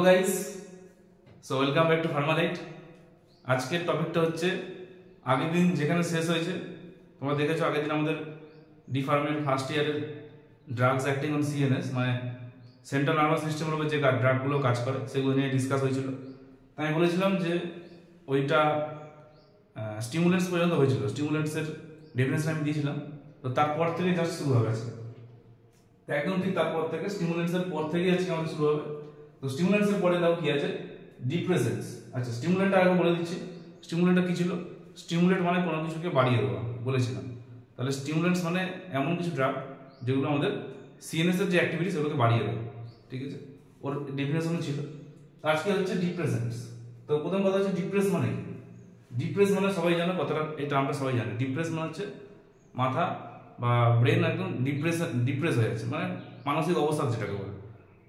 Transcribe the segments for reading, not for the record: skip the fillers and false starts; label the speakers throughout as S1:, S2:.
S1: Hello guys, so welcome back to Pharmalite. আজকের টপিকটা হচ্ছে আগের দিন যেখানে শেষ হয়েছে তোমরা দেখেছো। আগের দিন আমাদের ডি ফার্মের ফার্স্ট ইয়ারের ড্রাগস অ্যাক্টিং অন সিএনএস মানে সেন্ট্রাল নার্ভাস সিস্টেমের উপর যে ড্রাগগুলো কাজ করে সেগুলো নিয়ে ডিসকাস হয়েছিল। তাই আমি বলেছিলাম যে ওইটা স্টিমুলেন্টস পর্যন্ত হয়েছিল, স্টিমুলেন্টসের ডেফিনেশন আমি দিয়েছিলাম। তো তারপর থেকে জাস্ট শুরু হবে আজকে, একদম ঠিক তারপর থেকে স্টিমুলেন্টসের পর থেকে আজকে আমাদের শুরু হবে। তো স্টিমুলেন্টসের পরে দাও কি আছে, ডিপ্রেসেন্টস। আচ্ছা, স্টিমুলেন্টটা আগে বলে দিচ্ছি। স্টিমুলেন্টটা কি ছিল? স্টিমুলেন্ট মানে কোনো কিছুকে বাড়িয়ে দেওয়া বলেছিলাম। তাহলে স্টিমুলেন্টস মানে এমন কিছু ড্রাগ যেগুলো আমাদের সিএনএস এর যে অ্যাক্টিভিটি সেগুলোকে বাড়িয়ে দেবে, ঠিক আছে? ওর ডেফিনেশন ছিল। আজকে হচ্ছে ডিপ্রেসেন্টস। তো প্রথম কথা হচ্ছে ডিপ্রেস মানে কি? ডিপ্রেস মানে সবাই জানো কথাটা, এই টার্মটা সবাই জানে। ডিপ্রেস মানে হচ্ছে মাথা বা ব্রেন একদম ডিপ্রেস হয়ে যাচ্ছে, মানে মানসিক অবসাদ যেটাকে বলে।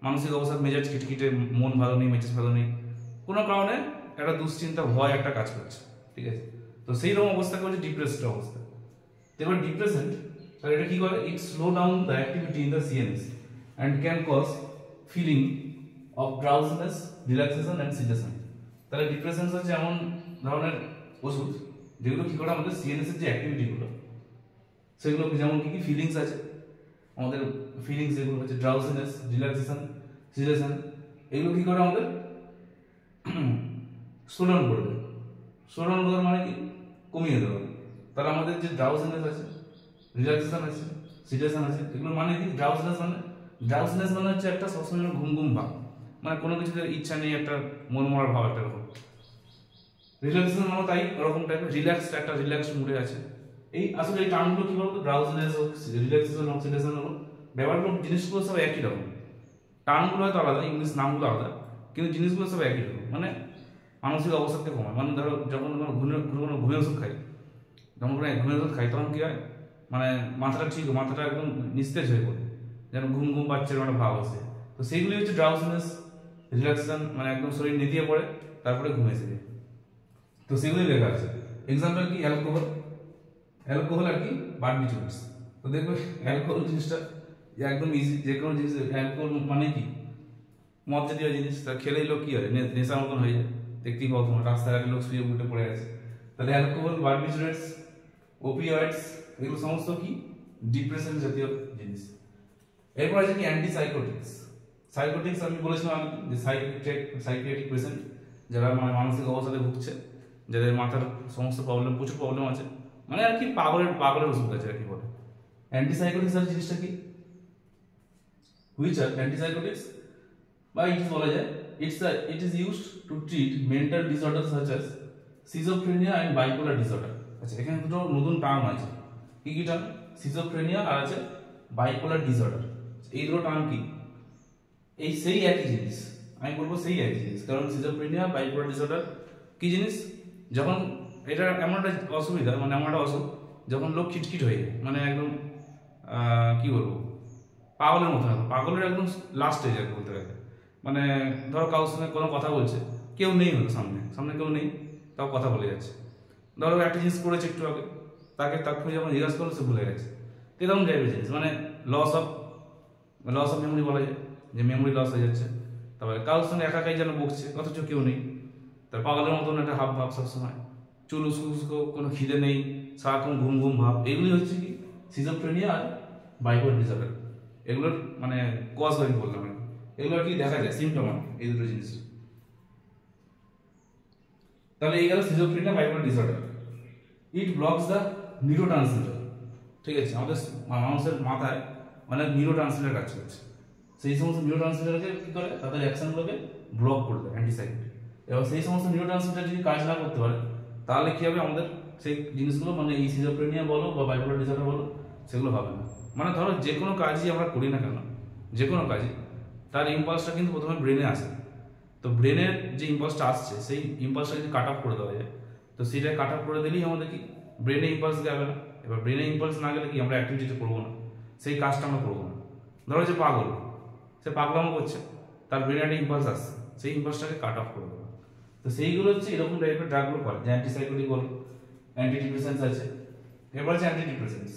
S1: মানসিক অবসাদ, মেজাজ খিটখিটে, মন ভালো নেই, মেজাজ ভালো নেই, কোনো কারণে একটা দুশ্চিন্তা, ভয় একটা কাজ করছে, ঠিক আছে? তো সেই রকম অবস্থাকে হচ্ছে ডিপ্রেসড অবস্থা। এবার ডিপ্রেসেন্ট, তাহলে এটা কি করে? It slow down the activity in the CNS and can cause feeling of drowsiness, relaxation and sedation. তাহলে ডিপ্রেশন হচ্ছে এমন ধরনের ওষুধ যেগুলো কি করে আমাদের সিএনএস এর যে অ্যাক্টিভিটিগুলো সেগুলো, যেমন কি কি ফিলিংস আছে আমাদের, ফিলিংস যেগুলো হচ্ছে ড্রাউজিনেস, রিল্যাক্সেশন, সিডেশন, এগুলো কি করে আমাদের স্লো ডাউন করবে। স্লো ডাউন করার মানে কি? কমিয়ে দেওয়া। তাহলে আমাদের যে ড্রাউজিনেস আছে, রিল্যাক্সেশন আছে, সিডেশন আছে, এগুলো মানে কি? ড্রাউজিনেস মানে হচ্ছে একটা সবসময় ঘুম ঘুম ভাব, মানে কোনো কিছুতে ইচ্ছা নেই, একটা মন মরা ভাব একটা রকম। রিল্যাক্সেশন মানে তাই ওরকম টাইপের রিল্যাক্সড, একটা রিল্যাক্সড মুডে আছে। এই আসলে এই টার্মগুলো কি বলতো, ড্রাউজিনেস হোক, রিল্যাক্সেশন হোক, সিডেশন হোক, ব্যাপারগুলো জিনিসগুলো সব একই রকম। টার্মগুলো হয়তো আলাদা, ইংলিশ নামগুলো আলাদা, কিন্তু জিনিসগুলো সব একই রকম। মানে মানসিক অবসাদকে কমায়। মানে ধরো যখন ঘুমের ওষুধ খাই, যখন কোনো ঘুমের ওষুধ খাই তখন কি হয়, মানে মাথাটা ঠিক, মাথাটা একদম নিস্তেজ হয়ে পড়ে, যেন ঘুম ঘুম পাচ্ছে একটা ভাব আসে। তো সেইগুলি হচ্ছে ড্রাউজিনেস, রিল্যাক্সেশন, মানে একদম শরীর নেতিয়ে পড়ে তারপরে ঘুম এসে যায়। তো সেগুলোই লেখা আছে। এক্সাম্পল কি? অ্যালকোহল আর কি বারবিটুরেটস। তো দেখবে অ্যালকোহল জিনিসটা একদম ইজি, যে কোনো জিনিস। অ্যালকোহল মানে কি? মদ জাতীয় জিনিস। তা খেলেই লোক কি হয়, নেশার মতন হয়ে যায়। দেখতেই পাও তোমার রাস্তাঘাটে লোক শুয়ে উঠে পড়ে আছে। তাহলে অ্যালকোহল, বারবিটুরেটস, ওপিওয়েডস, এগুলো সমস্ত কি ডিপ্রেশন জাতীয় জিনিস। এরপর আছে কি অ্যান্টিসাইকোটিক্স। সাইকোটিক্স আমি বলেছিলাম যে সাইকিয়াট্রিক পেশেন্ট যারা মানে মানসিক অবসাদে ভুগছে, যাদের মাথার সমস্ত প্রবলেম, প্রচুর প্রবলেম আছে, মানে আর কি পাগলের ওষুধ আছে আর কি বলে। অ্যান্টিসাইকোটিক্স এর জিনিসটা কি? হুইচ আর অ্যান্টিসাইকোটিক্স বা ইট বলা যায় it is used to treat mental disorders such as schizophrenia and bipolar disorder. আচ্ছা, এখানে দুটো নতুন টার্ম আছে। কি কি টার্ম? সিজোফ্রেনিয়া আর আছে বাইপোলার ডিসঅর্ডার। এই দুটো টার্ম কি? এই সেই একই জিনিস, আমি বলবো সেই একই জিনিস। কারণ সিজোফ্রেনিয়া, বাইপোলার ডিসঅর্ডার কি জিনিস? যখন এটা এমন একটা অসুবিধা, মানে এমন একটা অসুখ যখন লোক খিটখিট হয়ে যায়, মানে একদম কি বলবো, পাগলের মতো। পাগলের একদম লাস্ট স্টেজ আর বলতে গেলে। মানে ধরো কারোর সঙ্গে কোনো কথা বলছে, কেউ নেই হলো, সামনে কেউ নেই, তাও কথা বলে যাচ্ছে। ধরো একটা জিনিস করেছে একটু আগে, তাকে যখন জিজ্ঞাসা করলো সে ভুলে গেছে। এরকম টাইপের জিনিস, মানে লস অফ মেমোরি বলা যায়, যে মেমোরি লস হয়ে যাচ্ছে। তারপরে কারোর সঙ্গে একাই যেন বকছে, অথচ কেউ নেই, তার পাগলের মতন একটা হাব ভাব সবসময়, চুল উস্কো, কোনো খিদে নেই, সারাক্ষণ ঘুম ঘুম ভাব। এগুলি হচ্ছে কি সিজোফ্রেনিয়া আর বাইপোলার ডিসঅর্ডার। এগুলোর মানে কজ আমি বললাম, এগুলো আর কি দেখা যায় সিমটম, এই দুটো জিনিস। তাহলে এই গেল schizophrenia, bipolar disorder. It blocks the neurotransmitter, ঠিক আছে? আমাদের মানুষের মাথায় অনেক নিউরোট্রান্সমিটার কাজ করছে। সেই সমস্ত নিউরোট্রান্সমিটারকে কি করে, তাদের অ্যাকশনগুলোকে ব্লক করে দেয় অ্যান্টিসাইকোটিক। এবার সেই সমস্ত নিউরোট্রান্সমিটার যদি কাজ না করতে পারে তাহলে কি হবে, আমাদের সেই জিনিসগুলো, মানে এই সিজোফ্রেনিয়া বলো বা বাইপোলার ডিসঅর্ডার বলো, সেগুলো হবে না। মানে ধরো যে কোনো কাজই আমরা করি না কেন, যে কোনো কাজই, তার ইম্পালসটা কিন্তু প্রথমে ব্রেনে আসে। তো ব্রেনের যে ইম্পালসটা আসছে, সেই ইম্পালসটা যদি কাট অফ করে দেওয়া যায়, তো সেটা কাট অফ করে দিলেই আমাদের কি ব্রেনে ইম্পালস যাবে না। এবার ব্রেনে ইম্পালস না গেলে কি আমরা অ্যাক্টিভিটিটা করবো না, সেই কাজটা আমরা করবো না। ধরো যে পাগল, সে পাগলামো করছে, তার ব্রেনে একটা ইম্পালস আসছে, সেই ইম্পালসটাকে কাট অফ করে দেবো। তো সেইগুলো হচ্ছে এরকম টাইপের ড্রাগগুলো করে, যে অ্যান্টিসাইকোটিক বলো, অ্যান্টিডিপ্রেসেন্টস আছে। এবার হচ্ছে অ্যান্টিডিপ্রেসেন্টস।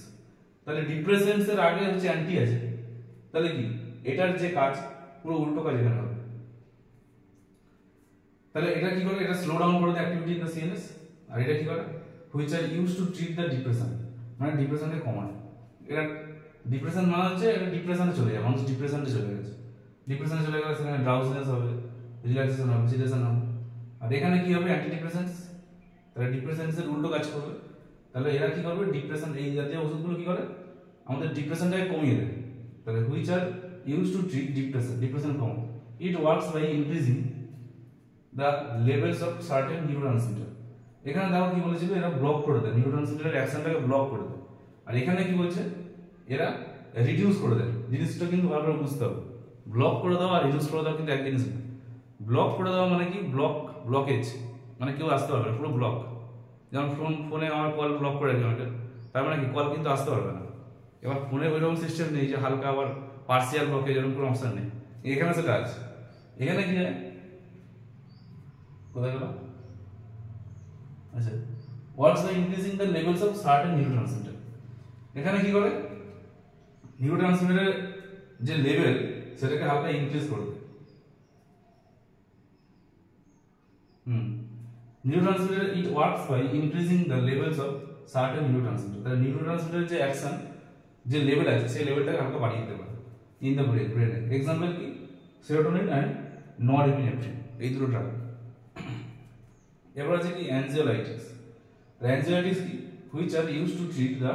S1: তাহলে ডিপ্রেসেন্টস এর আগে হচ্ছে অ্যান্টি আছে। তাহলে কি এটার যে কাজ পুরো উল্টো কাজ এখানে হবে। তাহলে এটা কি করে, এটা স্লো ডাউন করে দেয় অ্যাক্টিভিটি ইন দ্য সিএনএস। আর এটা কি করে, which are use to treat the depression, মানে ডিপ্রেশনকে কমায়। এটা ডিপ্রেশন মানে হচ্ছে এটা ডিপ্রেশনে চলে যায়, মানুষ ডিপ্রেশনে চলে গেছে, ডিপ্রেশনে চলে গেলে সেখানে ড্রাউজিনেস হবে, রিল্যাক্সেশন হবে, সিডেশন হবে। আর এখানে কি হবে, অ্যান্টি ডিপ্রেশনস, তাহলে ডিপ্রেশনসের উল্টো কাজ করবে। তাহলে এরা কি করবে, ডিপ্রেশন এই জাতীয় ওষুধগুলো কি করে আমাদের ডিপ্রেশনটাকে কমিয়ে দেয়। তাহলে which are use to treat depression, depression কমায়। It works by increasing the levels of certain neurotransmitter. এখানে দেখো কি বলেছিল, এরা ব্লক করে দেয়, নিউরোট্রান্সমিটারের অ্যাকশনটাকে ব্লক করে দেয়। আর এখানে কি বলছে, এরা রিডিউস করে দেয়। জিনিসটা কিন্তু ভালো করে বুঝতে হবে, ব্লক করে দেওয়া আর রিডিউস করে দেওয়া কিন্তু এক জিনিস না। ব্লক করে দেওয়া মানে কি, ব্লকেজ মানে কেউ আসতে পারবে না, পুরো ব্লক। যেমন ফোনে আমার কল ব্লক করে রাখি অনেকে, তার মানে কি কল কিন্তু আসতে পারবে না। এবার ফোনে ওইরকম সিস্টেম নেই যে হালকা আবার পার্সিয়াল ব্লকেজ, এরকম কোনো অপশন নেই, এখানে সেটা আছে। এখানে কি হয়, কোথায় গেল, আচ্ছা, works by increasing the levels of certain neurotransmitter. এখানে কি করে, নিউরোট্রান্সমিটারের যে লেভেল সেটাকে হালকা ইনক্রিজ করে দেয়। Neurotransmitter, it works by increasing the levels of certain neurotransmitter. তাহলে নিউরোট্রান্সমিটারের যে অ্যাকশন, যে লেভেল আছে সেই লেভেলটাকে হালকা বাড়িয়ে দিতে পারে ইন দ্য ব্রেনে। এক্সাম্পল কি, সেরোটোনিন অ্যান্ড নরএপিনেফ্রিন, এই দুটো ড্রাগ। এবার আছে কি, অ্যানজাইটিস। অ্যানজাইটিস কি, which are use to treat the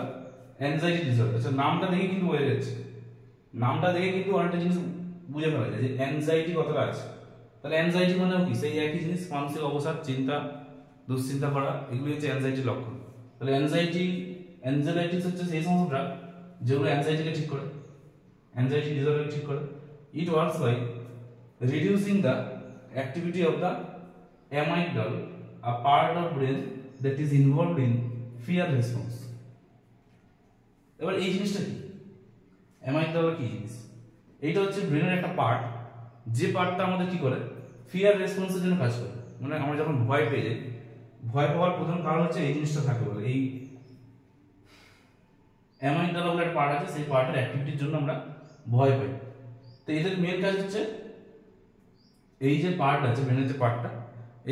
S1: anxiety disorder. আচ্ছা, নামটা দেখে কিন্তু বোঝা যাচ্ছে, নামটা দেখে কিন্তু অনেকটা জিনিস বুঝে ফেলা যায় যে অ্যানজাইটি কতটা আছে। তাহলে অ্যানজাইটি মানে কি, সেই একই জিনিস, মানসিক অবসাদ, চিন্তা, দুশ্চিন্তা করা, এগুলি হচ্ছে অ্যানজাইটির লক্ষণ। তাহলে অ্যানজাইটিস হচ্ছে সেই সমস্ত ড্রাগ যেগুলো অ্যানজাইটিকে ঠিক করে, অ্যানজাইটি ডিসঅর্ডার ঠিক করে। It works by reducing the activity of the amygdala, a part of brain that is involved in fear response. এবার এই জিনিসটা কি, অ্যামাইগডালা কি জিনিস, এইটা হচ্ছে ব্রেনের একটা পার্ট, যে পার্টটা আমাদের কি করে, ফিয়ার রেসপন্সের জন্য কাজ করে। মানে আমরা যখন ভয় পেয়ে যাই, ভয় পাওয়ার প্রধান কারণ হচ্ছে এই জিনিসটা থাকে বলে, এই অ্যামাইগডালা বলে একটা পার্ট আছে, সেই পার্টের অ্যাক্টিভিটির জন্য আমরা ভয় পাই। তো এদের মেন কাজ হচ্ছে এই যে পার্ট আছে, ব্রেনের যে পার্টটা,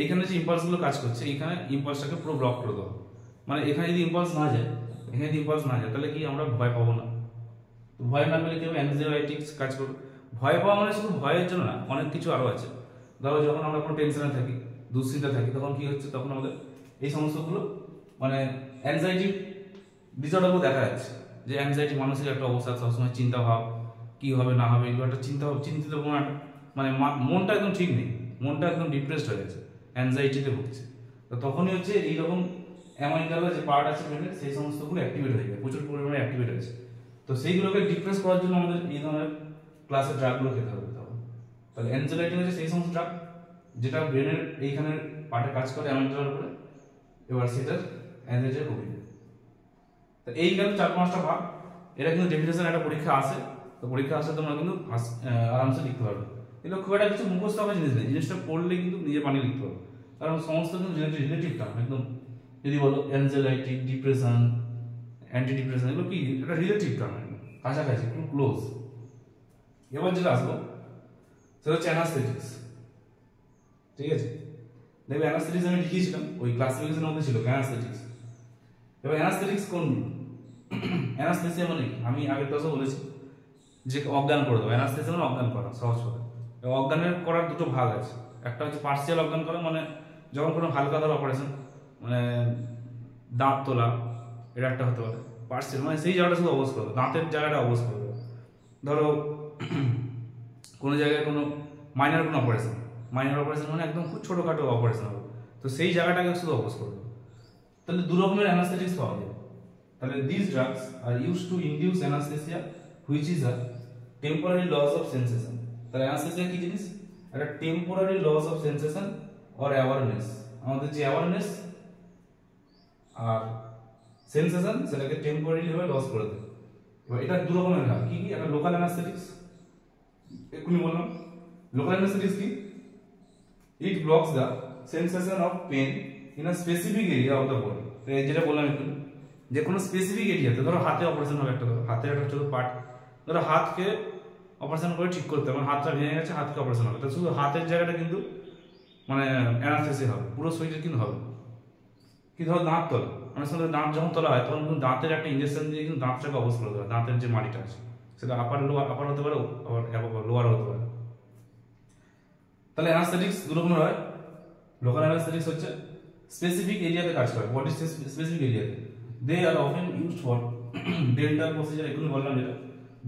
S1: এইখানে যে ইম্পালসগুলো কাজ করছে, এইখানে ইম্পালসটাকে পুরো ব্লক করে দেওয়া। মানে এখানে যদি ইম্পালস না যায়, এখানে যদি ইম্পালস না যায়, তাহলে কি আমরা ভয় পাবো না। তো ভয় না পেলে কি হবে, অ্যাংজাইটিস কাজ করবে। ভয় পাওয়া মানে শুধু ভয়ের জন্য না, অনেক কিছু আরও আছে। ধরো যখন আমরা কোনো টেনশনে থাকি, দুশ্চিন্তা থাকি, তখন কি হচ্ছে, তখন আমাদের এই সমস্তগুলো মানে অ্যাংজাইটি ডিসঅর্ডারগুলো দেখা যাচ্ছে। যে অ্যাংজাইটি মানসিক একটা অবস্থা, সবসময় চিন্তা ভাব, কি হবে না হবে, এগুলো একটা চিন্তিত কোনো একটা, মানে মনটা একদম ঠিক নেই, মনটা একদম ডিপ্রেসড হয়ে গেছে, অ্যাংজাইটিতে ভুগছে। তো তখনই হচ্ছে এইরকম অ্যামাইগডালা যে পার্ট আছে ব্রেনের, সেই সমস্তগুলো অ্যাক্টিভেট হয়ে যায়, প্রচুর পরিমাণে অ্যাক্টিভেট হয়েছে। তো সেইগুলোকে ডিপ্রেস করার জন্য আমাদের এই ধরনের ক্লাসের ড্রাগগুলো খেতে হবে। তখন তাহলে অ্যানজাইটি হচ্ছে সেই সমস্ত ড্রাগ যেটা ব্রেনের এইখানের পার্টে কাজ করে অ্যামাইগডালার উপরে, এবার সেটার অ্যানজাইটি কমিয়ে দেয়। তো এই গেল 4-5টা ভাগ। এটা কিন্তু ডেফিনেশন একটা পরীক্ষা আসে, তো পরীক্ষা আসলে তোমরা কিন্তু আরামসে লিখতে পারবে। এগুলো খুব একটা কিছু মুখস্থ হওয়ার জিনিস নেই, জিনিসটা পড়লে কিন্তু নিজে বানিয়ে লিখতে পারবে, কারণ সমস্ত কিন্তু রিলেটিভ টার্ম একদম। যদি বলো অ্যানজাইটি, ডিপ্রেশন, অ্যান্টি ডিপ্রেশন, এগুলো কি একটা রিলেটিভ টার্ম, কাছাকাছি, খুব ক্লোজ। এবার যেটা আসবো সেটা হচ্ছে অ্যানাস্থেটিক্স। ঠিক আছে, দেখবে অ্যানাস্থেটিক্স আমি লিখিয়েছিলাম, ওই ক্লাসিফিকেশনের মধ্যে ছিল অ্যানাস্থেটিক্স। এবার অ্যানাস্থেটিক্স কোনগুলো, অ্যানাস্থেসিয়া মানে আমি আগের ক্লাসও বলেছি যে অজ্ঞান করে দেবো। অ্যানাস্থেসিয়া মানে অজ্ঞান করা, সহজ কথা। অজ্ঞানের করার দুটো ভাগ আছে, একটা হচ্ছে পার্সিয়াল অজ্ঞান করা, মানে যখন কোনো হালকা ধর অপারেশন, মানে দাঁত তোলা, এটা একটা হতে পারে পার্সিয়াল, মানে সেই জায়গাটা শুধু অবশ করবে, দাঁতের জায়গাটা অবশ করবে। ধরো কোনো জায়গায় কোনো মাইনার কোনো অপারেশন, মানে একদম খুব ছোটোখাটো অপারেশন হবে, তো সেই জায়গাটাকে শুধু অবশ করবে। তাহলে দু রকমের অ্যানাস্থেটিক্স পাওয়া যায়। তাহলে this drugs are use to induce anaesthesia which is a temporary loss of sensation. তাহলে অ্যানাস্থেসিয়া কি জিনিস, একটা temporary loss of sensation or awareness. আমাদের যে অ্যাওয়ারনেস আর সেন্সেশন সেটাকে টেম্পোরারি ভাবে লস করে দেয়। এবার এটা দু রকমের হয়, কি কি, একটা লোকাল অ্যানাস্থেটিক্স, এক্ষুনি বললাম। লোকাল অ্যানাস্থেটিক্স কি, it blocks the sensation of pain in a specific area of the body. যেটা বললাম একটু, যে কোনো স্পেসিফিক এরিয়াতে, ধরো হাতে অপারেশন হবে একটা, ধরো হাতের একটা ছোট পার্ট, ধরো হাতকে অপারেশন করে ঠিক করতে হবে, হাতটা ভেঙে গেছে, হাতকে অপারেশন হবে, তো শুধু হাতের জায়গাটা কিন্তু মানে অ্যানাস্থেসিয়া হবে, পুরো শরীরে কিন্তু হবে। কি ধরো দাঁত তোলা, অনেক সময় দাঁত যখন তোলা হয় তখন কিন্তু দাঁতের একটা ইঞ্জেকশন দিয়ে কিন্তু দাঁতটাকে অবশ করে দেওয়া, দাঁতের যে মাড়িটা আছে সেটা আপার হতে পারে, আবার লোয়ার হতে পারে। তাহলে অ্যানাস্থেটিক্স দু রকমের হয়। লোকাল অ্যানাস্থেটিক্স হচ্ছে স্পেসিফিক এরিয়াতে কাজ করে, বডি স্পেসিফিক এরিয়াতে। They are often used for dental procedure, এখন বললাম যেটা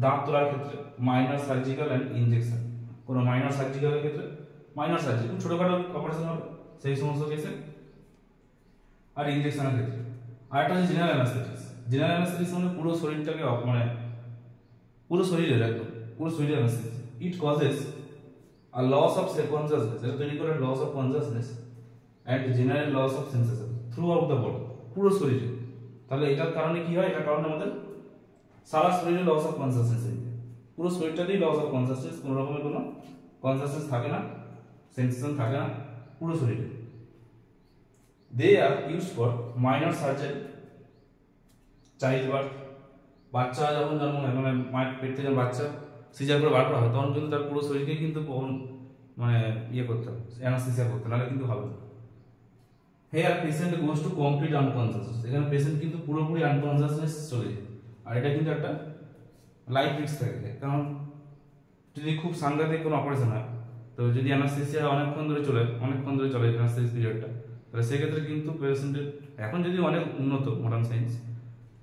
S1: দাঁত তোলার ক্ষেত্রে, মাইনর সার্জিক্যাল অ্যান্ড ইনজেকশন। কোনো মাইনর সার্জিক্যালের ক্ষেত্রে, মাইনর সার্জারি খুব ছোটখাটো অপারেশন হবে সেই সমস্ত কেসে, আর ইনজেকশনের ক্ষেত্রে। আর একটা হচ্ছে জেনারেল অ্যানাস্থেটিক্স। জেনারেল অ্যানাস্থেটিক্স মানে পুরো শরীরটাকে মানে পুরো শরীরের একদম পুরো শরীরের anaesthetics. It causes a loss of consciousness, এটা তৈরি করে loss of consciousness and general loss of sensation throughout the body, পুরো শরীরে। তাহলে এটার কারণে কি হয়? এটার কারণে আমাদের সারা শরীরে লস অফ কনসাসনেস হয়ে যায়, পুরো শরীরটাতেই লস অফ কনসাসনেস, কোনো রকমের কোনো কনসাসনেস থাকে না, সেন্সেশন থাকে না পুরো শরীরে। They are use for minor surgery, child birth, বাচ্চা যখন জন্ম হয় মানে মায়ের পেট থেকে বাচ্চা সিজার করে বার করা হয় তখন কিন্তু তার পুরো শরীরকে কিন্তু মানে ইয়ে করতে হবে, অ্যানাস্থেসিয়া করতে, নাহলে কিন্তু হবে না। Here patient goes to complete unconsciousness, এখানে পেশেন্ট কিন্তু পুরোপুরি আনকনসিয়াসনেস চলে যায়। আর এটা কিন্তু একটা লাইফ রিস্ক থাকে, কারণ যদি খুব সাংঘাতিক কোনো অপারেশন হয়, তো যদি অ্যানাস্থেসিয়া অনেকক্ষণ ধরে চলে অ্যানাস্থেসিয়া পিরিয়ডটা, তাহলে সেক্ষেত্রে কিন্তু পেশেন্টের, এখন যদি অনেক উন্নত মডার্ন সায়েন্স,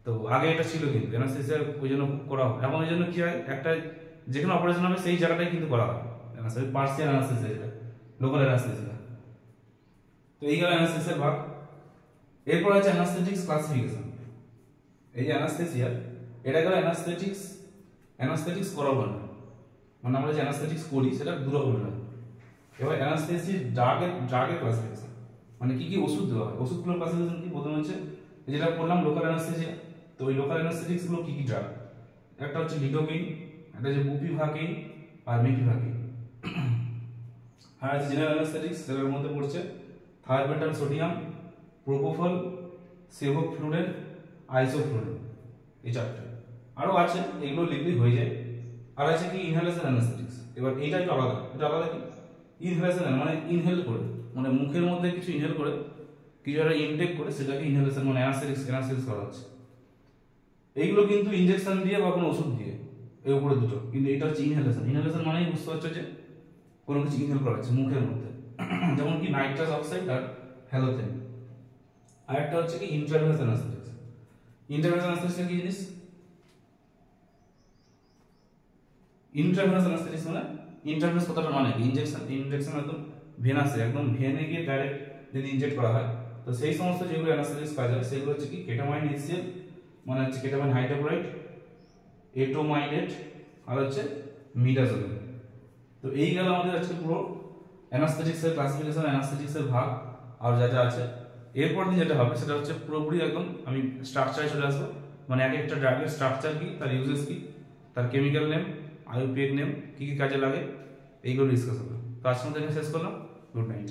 S1: তো আগে এটা ছিল কিন্তু অ্যানাস্থেসিয়া ওই জন্য করা হয়। এবং ওই জন্য কি হয়, একটা যেখানে অপারেশন হবে সেই জায়গাটাই কিন্তু করা হয় পার্সিয়াল অ্যানাস্থেসিয়া, যেটা লোকাল অ্যানাস্থেসিয়া। তো এই গেল অ্যানাস্থেসিয়ার ভাগ। এরপর আছে অ্যানাস্থেটিক্স ক্লাসিফিকেশন। এই যে অ্যানাস্থেসিয়া, এটা গেল অ্যানাস্থেটিক্স করার মানে আমরা যে অ্যানাস্থেটিক্স করি সেটা দু রকমের হয়। এবার অ্যানাস্থেসি ড্রাগের ক্লাসিফিকেশন, মানে কি কি ওষুধ দেওয়া হয়, ওষুধগুলোর ক্লাসিফিকেশন কি? প্রথমে হচ্ছে যেটা বললাম লোকাল অ্যানাস্থেসিয়া। তো ওই লোকাল অ্যানাস্থেটিক্স গুলো কি কি ড্রাগ? একটা হচ্ছে লিডোকেইন, একটা হচ্ছে বুপিভাকেইন আর মিপিভাকেইন। আর আছে জেনারেল অ্যানাস্থেটিক্স, যেটার মধ্যে পড়ছে থায়োপেন্টাল সোডিয়াম, প্রোপোফল, সেভোফ্লুরেন, আইসোফ্লুরেন, এই চারটে। আরো আছে, এগুলো লিখলেই হয়ে যায়। আর আছে কি ইনহেলেশন অ্যানাস্থেটিক্স। এবার এইটা একটু আলাদা, এটা আলাদা কি ইনহেলেশন, মানে ইনহেল করে, মানে মুখের মধ্যে কিছু ইনহেল করে, কিছু একটা ইনটেক করে সেটাকে ইনহেলেশন মানে অ্যানাস্থেটিক্স করা হচ্ছে। এইগুলো কিন্তু ইনজেকশন দিয়ে বা কোনো ওষুধ দিয়ে, এই উপরে দুটো। কিন্তু এটা হচ্ছে ইনহেলেশন মানেই বুঝতে পারছো যে কোনো কিছু ইনহেল করা হচ্ছে মুখের মধ্যে, যেমন কি নাইট্রাস অক্সাইড আর হ্যালোথেন। আর একটা হচ্ছে কি ইন্ট্রাভেনাস অ্যানাস্থেটিক্স। ইন্ট্রাভেনাস অ্যানাস্থেটিক্স কি জিনিস? ইন্ট্রাভেনাস অ্যানাস্থেটিক্স মানে ইন্ট্রাভেনাস কথাটা মানে কি? ইনজেকশন একদম ভেনাসে, একদম ভেনে গিয়ে ডাইরেক্ট যদি ইনজেক্ট করা হয়, তো সেই সমস্ত যেগুলো অ্যানাস্থেটিক্স কাজ হয় সেগুলো হচ্ছে কি কেটামাইন HCl, মানে হচ্ছে কেটামাইন হাইড্রোক্লোরাইড, এটোমাইনেট, আর হচ্ছে মিডাজোলিন। তো এই গেল আমাদের আজকে পুরো অ্যানাস্থেটিক্সের ক্লাসিফিকেশন, অ্যানাস্থেটিক্সের ভাগ আর যা যা আছে। এরপর দিন যেটা হবে সেটা হচ্ছে পুরোপুরি একদম আমি স্ট্রাকচারে চলে আসবো, মানে এক একটা ড্রাগের স্ট্রাকচার কি, তার ইউজেস কি, তার কেমিক্যাল নেম, আইউপিএক নেম, কি কি কাজে লাগে, এইগুলো ডিসকাস হবে। তো আজকে মতো শেষ করলাম। Good night.